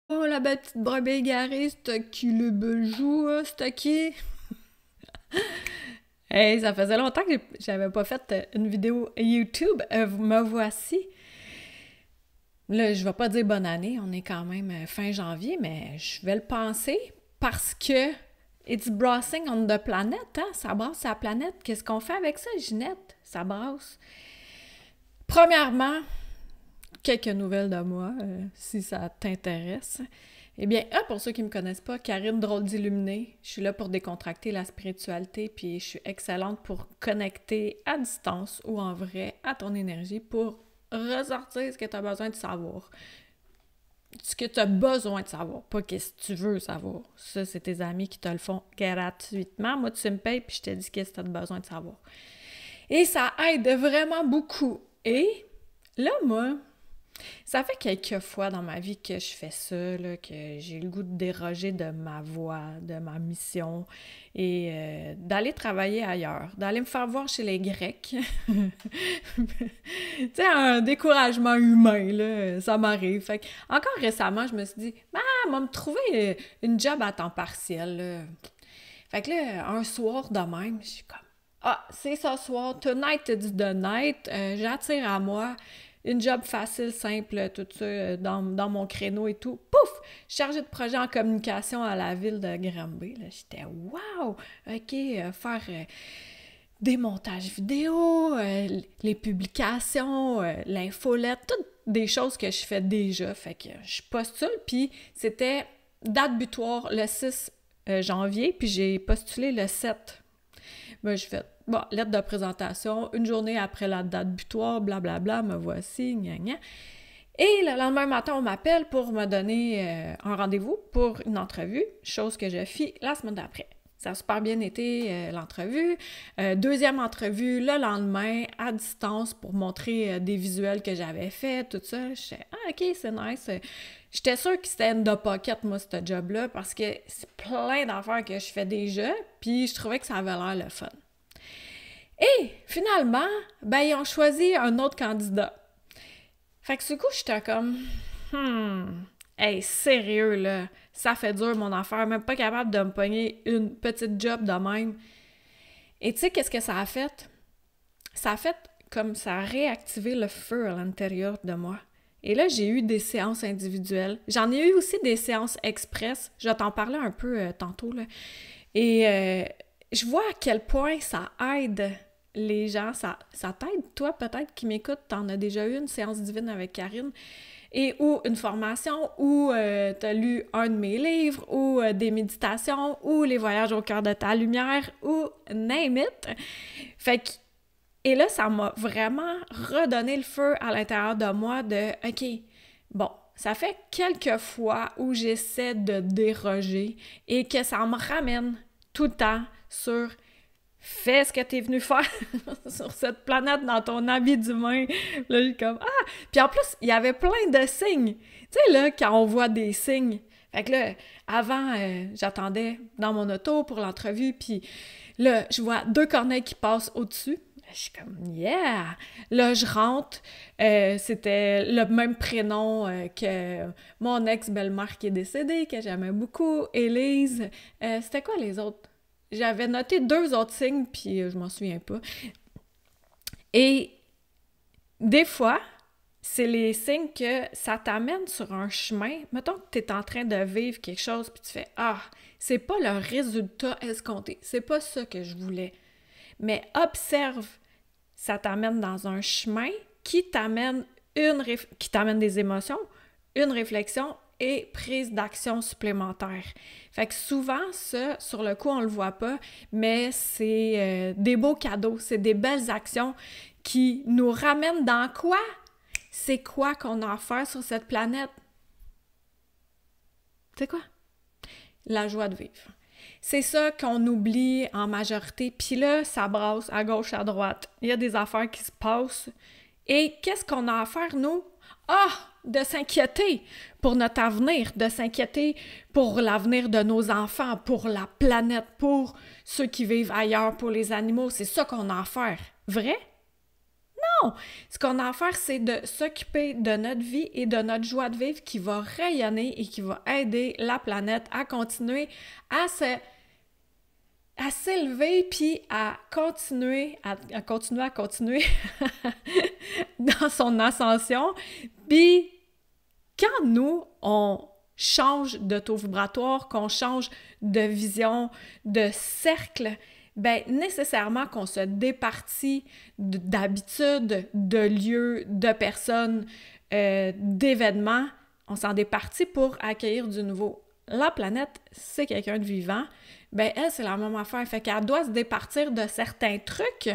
Oh, la belle petite brebis égarée, c'est qui le beljou, c'est qui? Hey, ça faisait longtemps que j'avais pas fait une vidéo YouTube. Me voici. Là, je vais pas dire bonne année, on est quand même fin janvier, mais je vais le penser parce que it's brassing on the planet, hein? Ça brasse la planète. Qu'est-ce qu'on fait avec ça, Ginette? Ça brasse. Premièrement, quelques nouvelles de moi, si ça t'intéresse. Eh bien, pour ceux qui ne me connaissent pas, Karine Drôle d'Illuminée, je suis là pour décontracter la spiritualité, puis je suis excellente pour connecter à distance ou en vrai à ton énergie pour ressortir ce que tu as besoin de savoir. Ce que tu as besoin de savoir, pas qu'est-ce que tu veux savoir. Ça, c'est tes amis qui te le font gratuitement. Moi, tu me payes, puis je te dis qu'est-ce que tu as besoin de savoir. Et ça aide vraiment beaucoup. Et là, moi, ça fait quelques fois dans ma vie que je fais ça, là, que j'ai le goût de déroger de ma voie, de ma mission et d'aller travailler ailleurs, d'aller me faire voir chez les Grecs. Tu sais, un découragement humain, là, ça m'arrive. Fait que, encore récemment, je me suis dit, ah, on va me trouver une job à temps partiel, là. Fait que là, un soir de même, je suis comme, ah, c'est ce soir, tonight is the night, j'attire à moi une job facile, simple, tout ça, dans mon créneau et tout. Pouf! Chargée de projet en communication à la ville de Granby. Là, j'étais wow! OK, faire des montages vidéo, les publications, l'infolette, toutes des choses que je fais déjà. Fait que je postule, puis c'était date butoir le 6 janvier, puis j'ai postulé le 7. Ben, je fais, bon, lettre de présentation, une journée après la date butoir, blablabla, me voici, gna gna. Et le lendemain matin, on m'appelle pour me donner un rendez-vous pour une entrevue, chose que je fis la semaine d'après. Ça a super bien été l'entrevue. Deuxième entrevue le lendemain, à distance, pour montrer des visuels que j'avais faits, tout ça. Je disais, ah, OK, c'est nice. J'étais sûre que c'était in the pocket, moi, ce job-là, parce que c'est plein d'affaires que je fais déjà, puis je trouvais que ça avait l'air le fun. Et finalement, ben, ils ont choisi un autre candidat. Fait que du coup, j'étais comme, hey, sérieux, là, ça fait dur mon affaire, même pas capable de me pogner une petite job de même. Et tu sais, qu'est-ce que ça a fait? Ça a fait comme ça a réactivé le feu à l'intérieur de moi. Et là, j'ai eu des séances individuelles. J'en ai eu aussi des séances express. Je vais t'en parler un peu tantôt, là. Et je vois à quel point ça aide les gens. Ça t'aide, toi, peut-être, qui m'écoute. T'en as déjà eu une séance divine avec Karine. Et ou une formation, ou t'as lu un de mes livres, ou des méditations, ou les voyages au cœur de ta lumière, ou name it. Fait que et là, ça m'a vraiment redonné le feu à l'intérieur de moi de « OK, bon, ça fait quelques fois où j'essaie de déroger et que ça me ramène tout le temps sur fais ce que t'es venu faire sur cette planète dans ton habit d'humain. » Là, j'ai comme « Ah! » Puis en plus, il y avait plein de signes. Tu sais, là, quand on voit des signes. Fait que là, avant, j'attendais dans mon auto pour l'entrevue, puis là, je vois deux corneilles qui passent au-dessus. Je suis comme, yeah! Là, je rentre. C'était le même prénom que mon ex-belle-mère qui est décédée, que j'aimais beaucoup, Élise. C'était quoi les autres? J'avais noté deux autres signes, puis je m'en souviens pas. Et des fois, c'est les signes que ça t'amène sur un chemin. Mettons que tu es en train de vivre quelque chose, puis tu fais, ah, c'est pas le résultat escompté. C'est pas ça que je voulais. Mais observe, ça t'amène dans un chemin qui t'amène qui t'amène des émotions, une réflexion et prise d'action supplémentaire. Fait que souvent, ça, sur le coup, on le voit pas, mais c'est des beaux cadeaux, c'est des belles actions qui nous ramènent dans quoi? C'est quoi qu'on a à faire sur cette planète? C'est quoi? La joie de vivre. C'est ça qu'on oublie en majorité. Puis là, ça brasse à gauche, à droite. Il y a des affaires qui se passent. Et qu'est-ce qu'on a à faire, nous? Ah! De s'inquiéter pour notre avenir, de s'inquiéter pour l'avenir de nos enfants, pour la planète, pour ceux qui vivent ailleurs, pour les animaux. C'est ça qu'on a à faire. Vrai? Non! Ce qu'on a à faire, c'est de s'occuper de notre vie et de notre joie de vivre qui va rayonner et qui va aider la planète à continuer à s'élever puis à continuer dans son ascension. Puis quand nous, on change de taux vibratoire, qu'on change de vision, de cercle, ben nécessairement qu'on se départit d'habitudes, de lieux, de personnes, d'événements, on s'en départit pour accueillir du nouveau. La planète, c'est quelqu'un de vivant, ben elle, c'est la même affaire. Fait qu'elle doit se départir de certains trucs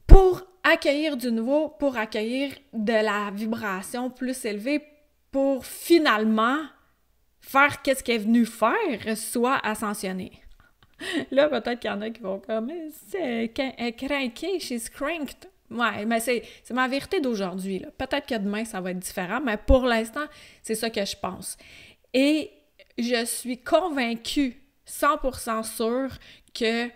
pour accueillir du nouveau, pour accueillir de la vibration plus élevée, pour finalement faire qu'est-ce qu'elle est venue faire, soit ascensionner. Là, peut-être qu'il y en a qui vont comme « c'est craqué, she's cranked ». Ouais, mais c'est ma vérité d'aujourd'hui, là. Peut-être que demain, ça va être différent, mais pour l'instant, c'est ça que je pense. Et je suis convaincue, 100% sûre, que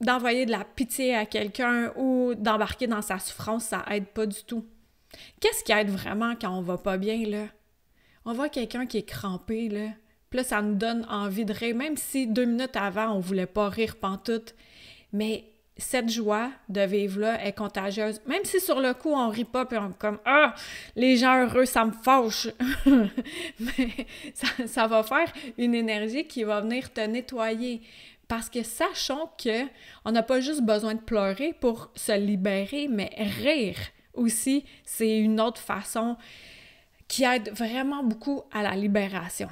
d'envoyer de la pitié à quelqu'un ou d'embarquer dans sa souffrance, ça aide pas du tout. Qu'est-ce qui aide vraiment quand on va pas bien, là? On voit quelqu'un qui est crampé, là. Puis là, ça nous donne envie de rire, même si 2 minutes avant, on voulait pas rire pantoute. Mais cette joie de vivre-là est contagieuse. Même si sur le coup, on rit pas, puis on est comme « Ah, les gens heureux, ça me fâche! » Mais ça va faire une énergie qui va venir te nettoyer. Parce que sachons qu'on n'a pas juste besoin de pleurer pour se libérer, mais rire aussi, c'est une autre façon qui aide vraiment beaucoup à la libération.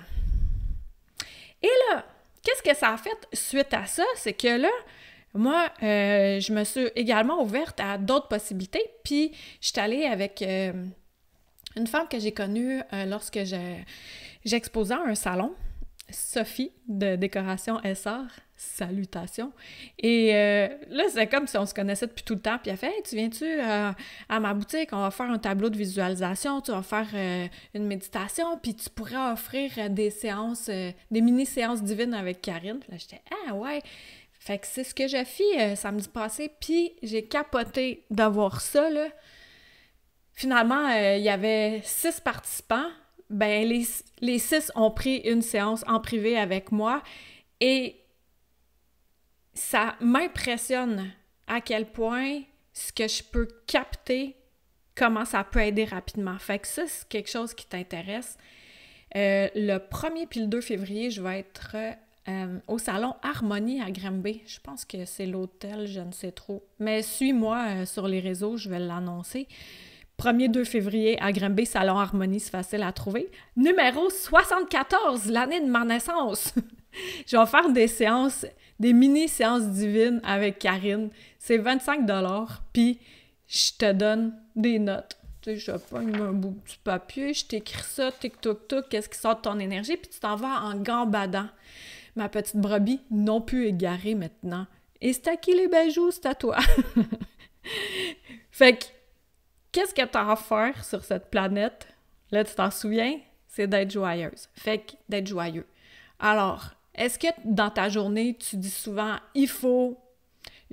Et là, qu'est-ce que ça a fait suite à ça? C'est que là, moi, je me suis également ouverte à d'autres possibilités, puis je suis allée avec une femme que j'ai connue lorsque j'exposais à un salon, Sophie, de Décoration SR, salutations. Et là, c'est comme si on se connaissait depuis tout le temps, puis elle fait « Hey, tu viens-tu à ma boutique? On va faire un tableau de visualisation, tu vas faire une méditation, puis tu pourrais offrir des séances, des mini-séances divines avec Karine. » Là, j'étais « Ah ouais! » Fait que c'est ce que j'ai fait samedi passé, puis j'ai capoté d'avoir ça, là. Finalement, il y avait 6 participants. Ben les 6 ont pris une séance en privé avec moi et ça m'impressionne à quel point ce que je peux capter, comment ça peut aider rapidement. Fait que ça, c'est quelque chose qui t'intéresse. Le 1er puis le 2 février, je vais être au salon Harmonie à Granby. Je pense que c'est l'hôtel, je ne sais trop. Mais suis-moi sur les réseaux, je vais l'annoncer. 1er 2 février à Granby, Salon Harmonie, c'est facile à trouver. Numéro 74, l'année de ma naissance. Je vais faire des séances, des mini-séances divines avec Karine. C'est 25$, puis je te donne des notes. Tu sais, je pogne un bout de papier, je t'écris ça, tic-toc-toc, qu'est-ce qui sort de ton énergie, puis tu t'en vas en gambadant. Ma petite brebis, non plus égarée maintenant. Et c'est à qui les bijoux? C'est à toi. Fait que, qu'est-ce que tu as à faire sur cette planète? Là, tu t'en souviens? C'est d'être joyeuse. Fait que d'être joyeux. Alors, est-ce que dans ta journée, tu dis souvent « il faut »,«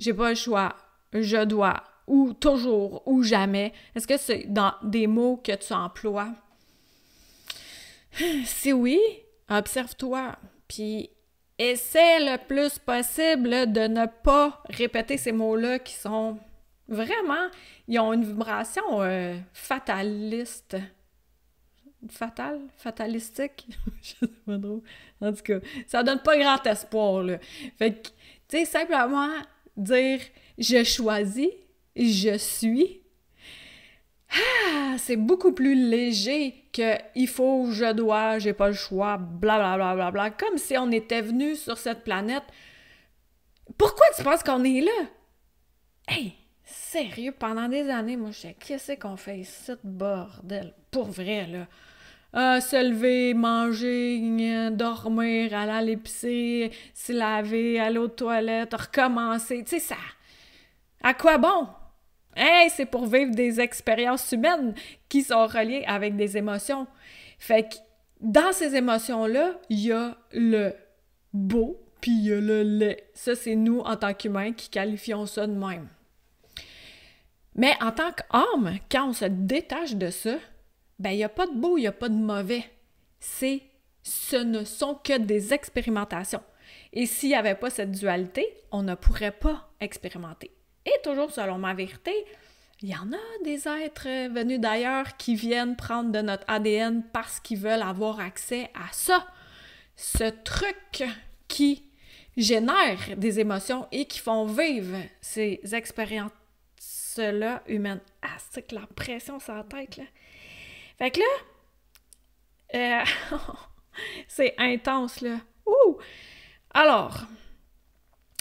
j'ai pas le choix »,« je dois » ou « toujours » ou « jamais ». Est-ce que c'est dans des mots que tu emploies? Si oui, observe-toi. Puis essaie le plus possible là, de ne pas répéter ces mots-là qui sont vraiment, ils ont une vibration fataliste. Fatalistique? Je sais pas trop. En tout cas, ça donne pas grand espoir, là. Fait que, tu sais, simplement dire « je choisis »,« je suis », c'est beaucoup plus léger que « il faut »,« je dois »,« j'ai pas le choix », blablabla, bla, bla, bla, comme si on était venu sur cette planète. Pourquoi tu penses qu'on est là? Hey! Sérieux, pendant des années, moi, je sais, qu'est-ce qu'on fait ici, bordel? Pour vrai, là. Se lever, manger, dormir, aller à l'épicerie, se laver, aller aux toilettes, recommencer. Tu sais, ça... À quoi bon? Hey, c'est pour vivre des expériences humaines qui sont reliées avec des émotions. Fait que dans ces émotions-là, il y a le beau, puis il y a le laid. Ça, c'est nous, en tant qu'humains, qui qualifions ça de même. Mais en tant qu'âme, quand on se détache de ça, ben il n'y a pas de beau, il n'y a pas de mauvais. Ce ne sont que des expérimentations. Et s'il n'y avait pas cette dualité, on ne pourrait pas expérimenter. Et toujours selon ma vérité, il y en a des êtres venus d'ailleurs qui viennent prendre de notre ADN parce qu'ils veulent avoir accès à ça. Ce truc qui génère des émotions et qui font vivre ces expériences-là humaines. Ah, c'est que la pression sur la tête, là. Fait que là, c'est intense, là. Ouh! Alors,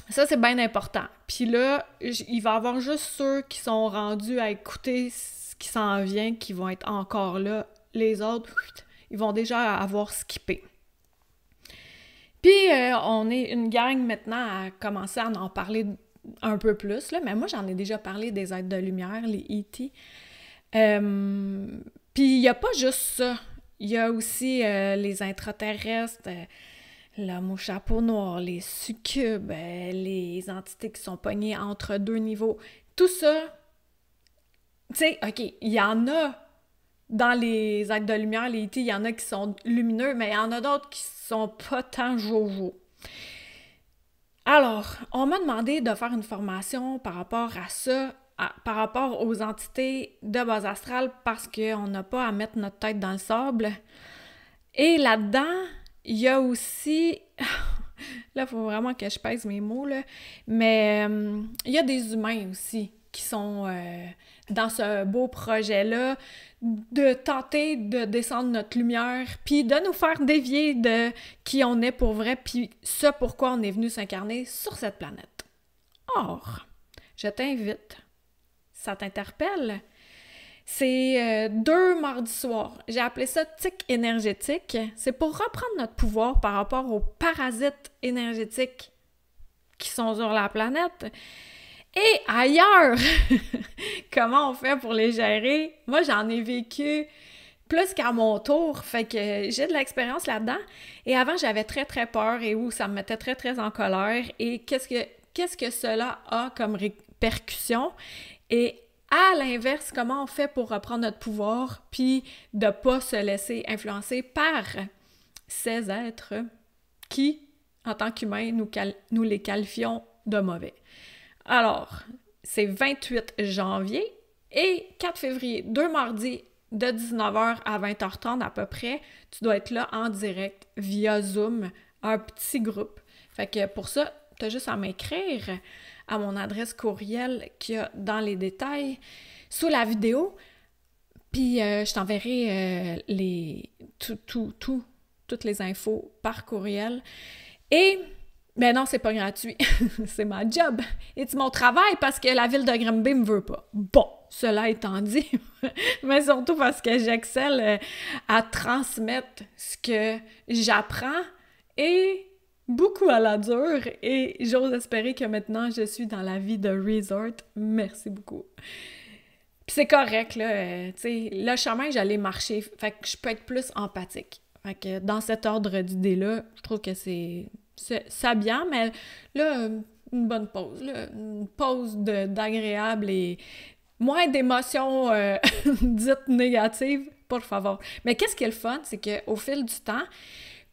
ça, c'est bien important. Puis là, il va y avoir juste ceux qui sont rendus à écouter ce qui s'en vient, qui vont être encore là. Les autres, ils vont déjà avoir skippé. Puis, on est une gang maintenant à commencer à en parler un peu plus, là. Mais moi, j'en ai déjà parlé des êtres de lumière, les E.T. Puis, il n'y a pas juste ça. Il y a aussi les intraterrestres, l'homme au chapeau noir, les succubes, les entités qui sont pognées entre deux niveaux. Tout ça, tu sais, OK, il y en a dans les êtres de lumière, les E.T., il y en a qui sont lumineux, mais il y en a d'autres qui sont pas tant jojo. Alors, on m'a demandé de faire une formation par rapport à ça, par rapport aux entités de base astrale, parce qu'on n'a pas à mettre notre tête dans le sable. Et là-dedans, il y a aussi... Là, il faut vraiment que je pèse mes mots, là. Mais il y a des humains aussi qui sont dans ce beau projet-là de tenter de descendre notre lumière, puis de nous faire dévier de qui on est pour vrai, puis ce pourquoi on est venu s'incarner sur cette planète. Or, je t'invite, ça t'interpelle? C'est 2 mardis soirs. J'ai appelé ça tic énergétique. C'est pour reprendre notre pouvoir par rapport aux parasites énergétiques qui sont sur la planète. Et ailleurs, comment on fait pour les gérer? Moi, j'en ai vécu plus qu'à mon tour, fait que j'ai de l'expérience là-dedans. Et avant, j'avais très, très peur et où ça me mettait très, très en colère. Et qu'est-ce que cela a comme répercussion? Et à l'inverse, comment on fait pour reprendre notre pouvoir puis de ne pas se laisser influencer par ces êtres qui, en tant qu'humains, nous les qualifions de mauvais. Alors, c'est 28 janvier et 4 février, 2 mardis de 19h à 20h30 à peu près. Tu dois être là en direct via Zoom, un petit groupe. Fait que pour ça, tu as juste à m'écrire à mon adresse courriel qu'il y a dans les détails sous la vidéo. Puis je t'enverrai toutes les infos par courriel. Et, ben non, c'est pas gratuit. C'est ma job. Et c'est mon travail parce que la ville de Granby me veut pas. Bon, cela étant dit, mais surtout parce que j'excelle à transmettre ce que j'apprends et beaucoup à la dure, et j'ose espérer que maintenant je suis dans la vie de resort. Merci beaucoup. Puis c'est correct, là, tu sais, le chemin, j'allais marcher, fait que je peux être plus empathique. Fait que dans cet ordre d'idées-là, je trouve que c'est bien, mais là, une bonne pause, là, une pause d'agréable et moins d'émotions dites négatives, por favor. Mais qu'est-ce qui est le fun, c'est qu'au fil du temps,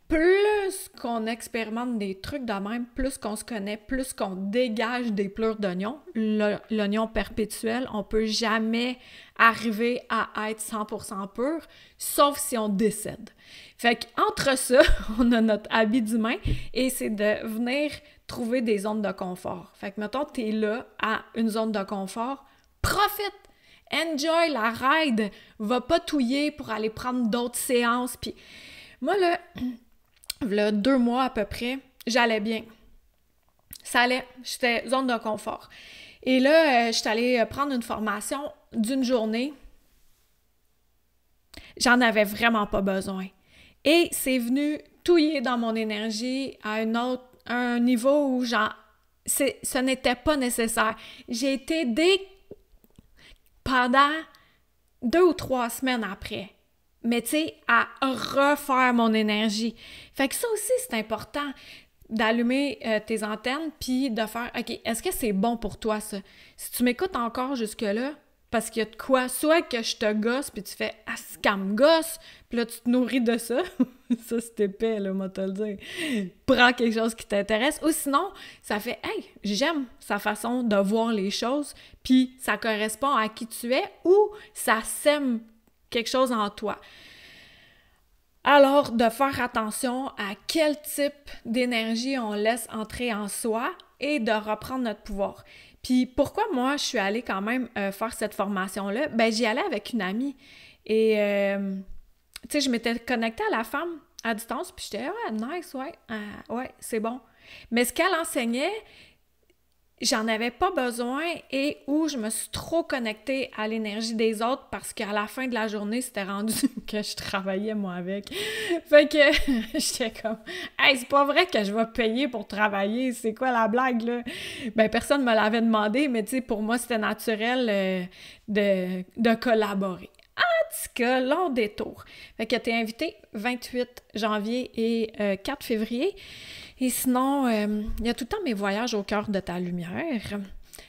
plus qu'on expérimente des trucs de même, plus qu'on se connaît, plus qu'on dégage des pleurs d'oignon, l'oignon perpétuel, on peut jamais arriver à être 100% pur, sauf si on décède. Fait qu'entre ça, on a notre habit d'humain et c'est de venir trouver des zones de confort. Fait que mettons, t'es là à une zone de confort, profite! Enjoy la ride! Va pas touiller pour aller prendre d'autres séances. Puis moi, là, 2 mois à peu près, j'allais bien. Ça allait, j'étais zone de confort. Et là, j'étais allée prendre une formation d'une journée. J'en avais vraiment pas besoin. Et c'est venu touiller dans mon énergie à un niveau où ce n'était pas nécessaire. J'ai été pendant 2 ou 3 semaines après. Mais tu sais, à refaire mon énergie. Fait que ça aussi, c'est important d'allumer tes antennes puis de faire « OK, est-ce que c'est bon pour toi, ça? » Si tu m'écoutes encore jusque-là, parce qu'il y a de quoi, soit que je te gosse, puis tu fais « Ah, c'est qu'elle me gosse », puis là, tu te nourris de ça. Ça, c'est épais, là, moi te le dire. Prends quelque chose qui t'intéresse. Ou sinon, ça fait « Hey, j'aime sa façon de voir les choses, puis ça correspond à qui tu es, ou ça sème quelque chose en toi. » Alors, de faire attention à quel type d'énergie on laisse entrer en soi et de reprendre notre pouvoir. Puis pourquoi moi, je suis allée quand même faire cette formation-là? Ben, j'y allais avec une amie. Et, tu sais, je m'étais connectée à la femme à distance, puis j'étais « Ouais, nice, ouais, ouais, c'est bon. » Mais ce qu'elle enseignait, j'en avais pas besoin et où je me suis trop connectée à l'énergie des autres parce qu'à la fin de la journée, c'était rendu que je travaillais moi avec. Fait que j'étais comme « Hey, c'est pas vrai que je vais payer pour travailler, c'est quoi la blague là? » Ben personne me l'avait demandé, mais tu sais, pour moi, c'était naturel de collaborer. En tout cas, long détour. Fait que t'es invité 28 janvier et 4 février. Et sinon, il y a tout le temps mes voyages au cœur de ta lumière.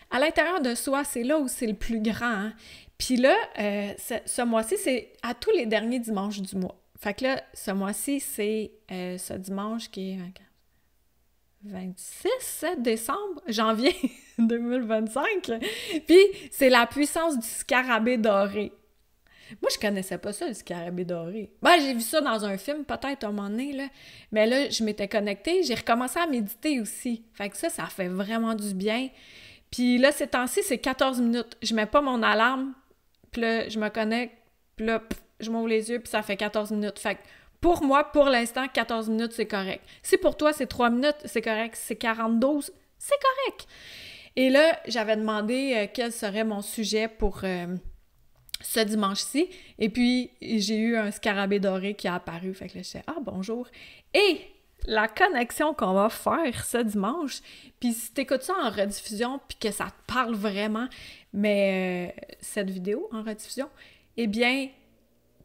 À l'intérieur de soi, c'est là où c'est le plus grand. Hein? Puis là, ce mois-ci, c'est à tous les derniers dimanches du mois. Fait que là, ce mois-ci, c'est ce dimanche qui est 26 décembre, janvier 2025. Puis c'est la puissance du scarabée doré. Moi, je connaissais pas ça, le scarabée doré. Ben, j'ai vu ça dans un film, peut-être, à un moment donné, là. Mais là, je m'étais connectée, j'ai recommencé à méditer aussi. Fait que ça fait vraiment du bien. Puis là, ces temps-ci, c'est 14 minutes. Je mets pas mon alarme, puis là, je me connecte, puis là, je m'ouvre les yeux, puis ça fait 14 minutes. Fait que pour moi, pour l'instant, 14 minutes, c'est correct. Si pour toi, c'est 3 minutes, c'est correct. Si c'est 42, c'est correct. Et là, j'avais demandé quel serait mon sujet pour... ce dimanche-ci, et puis j'ai eu un scarabée doré qui a apparu, fait que là, je disais « Ah, bonjour! » Et la connexion qu'on va faire ce dimanche, puis si t'écoutes ça en rediffusion, puis que ça te parle vraiment, mais cette vidéo en rediffusion, eh bien,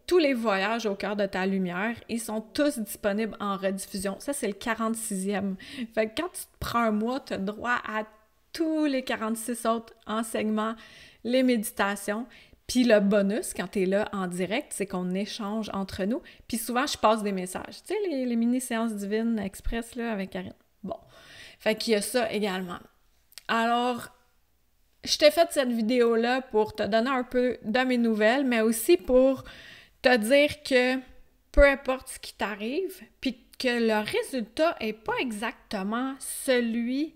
tous les voyages au cœur de ta lumière, ils sont tous disponibles en rediffusion. Ça, c'est le 46e. Fait que quand tu te prends un mois, tu as droit à tous les 46 autres enseignements, les méditations. Puis le bonus, quand t'es là en direct, c'est qu'on échange entre nous. Puis souvent, je passe des messages. Tu sais, les mini-séances divines express, là, avec Karine. Bon. Fait qu'il y a ça également. Alors, je t'ai fait cette vidéo-là pour te donner un peu de mes nouvelles, mais aussi pour te dire que peu importe ce qui t'arrive, puis que le résultat n'est pas exactement celui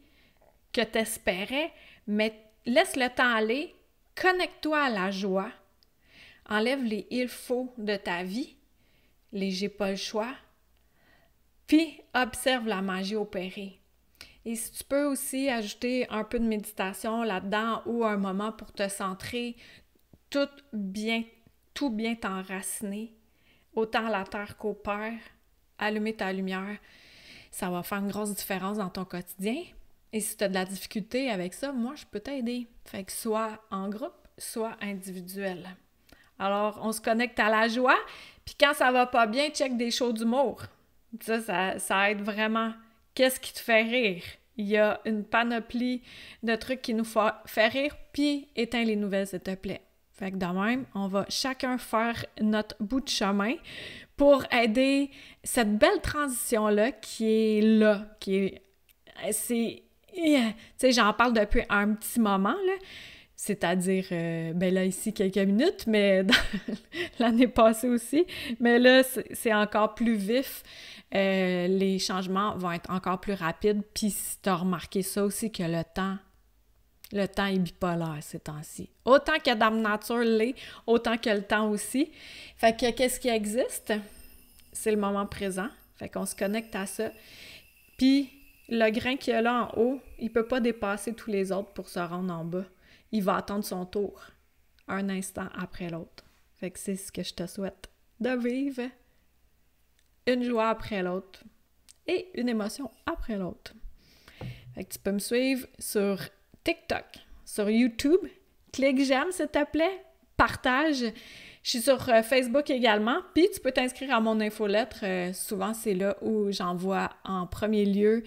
que t'espérais, mais laisse le temps aller. Connecte-toi à la joie, enlève les « il faut » de ta vie, les « j'ai pas le choix », puis observe la magie opérer. Et si tu peux aussi ajouter un peu de méditation là-dedans ou un moment pour te centrer, tout bien t'enraciner, autant à la terre qu'au Père, allumer ta lumière, ça va faire une grosse différence dans ton quotidien. Et si tu as de la difficulté avec ça, moi, je peux t'aider. Fait que soit en groupe, soit individuel. Alors, on se connecte à la joie, puis quand ça va pas bien, check des shows d'humour. Ça aide vraiment. Qu'est-ce qui te fait rire? Il y a une panoplie de trucs qui nous fait rire, puis éteins les nouvelles, s'il te plaît. Fait que de même, on va chacun faire notre bout de chemin pour aider cette belle transition-là qui est là, tu sais, j'en parle depuis un petit moment, là, c'est-à-dire, ben là, ici, quelques minutes, mais l'année passée aussi, mais là, c'est encore plus vif, les changements vont être encore plus rapides, puis si t'as remarqué ça aussi, que le temps est bipolaire ces temps-ci. Autant que Dame Nature l'est, autant que le temps aussi. Fait que qu'est-ce qui existe? C'est le moment présent, fait qu'on se connecte à ça, puis le grain qu'il y a là en haut, il peut pas dépasser tous les autres pour se rendre en bas. Il va attendre son tour, un instant après l'autre. Fait que c'est ce que je te souhaite, de vivre une joie après l'autre et une émotion après l'autre. Fait que tu peux me suivre sur TikTok, sur YouTube. Clique j'aime, s'il te plaît. Partage. Je suis sur Facebook également. Puis tu peux t'inscrire à mon infolettre. Souvent, c'est là où j'envoie en premier lieu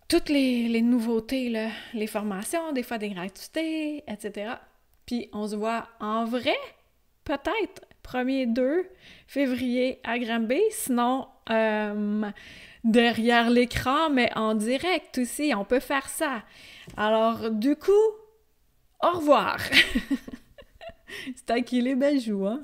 toutes les nouveautés, là, les formations, des fois des gratuités, etc. Puis on se voit en vrai, peut-être, 1er 2 février à Granby. Sinon, derrière l'écran, mais en direct aussi, on peut faire ça. Alors, du coup, au revoir! C'est à qui les belles joues, hein?